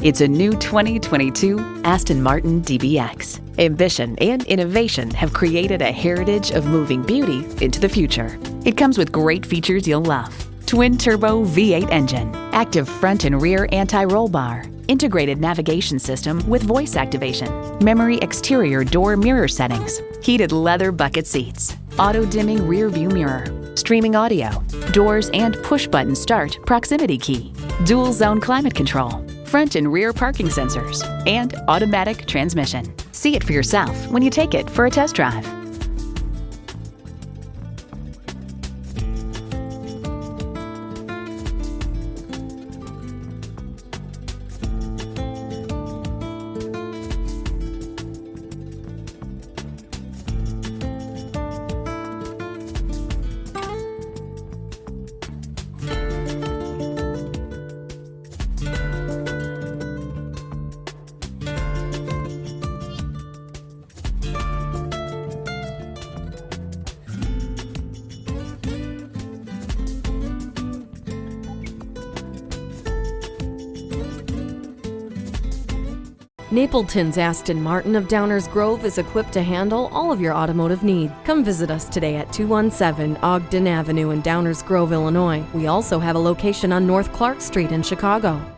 It's a new 2022 Aston Martin DBX. Ambition and innovation have created a heritage of moving beauty into the future. It comes with great features you'll love. Twin-turbo V8 engine, active front and rear anti-roll bar, integrated navigation system with voice activation, memory exterior door mirror settings, heated leather bucket seats, auto-dimming rear view mirror, streaming audio, doors and push-button start proximity key, dual-zone climate control, front and rear parking sensors, and automatic transmission. See it for yourself when you take it for a test drive. Napleton's Aston Martin of Downers Grove is equipped to handle all of your automotive need. Come visit us today at 217 Ogden Avenue in Downers Grove, Illinois. We also have a location on North Clark Street in Chicago.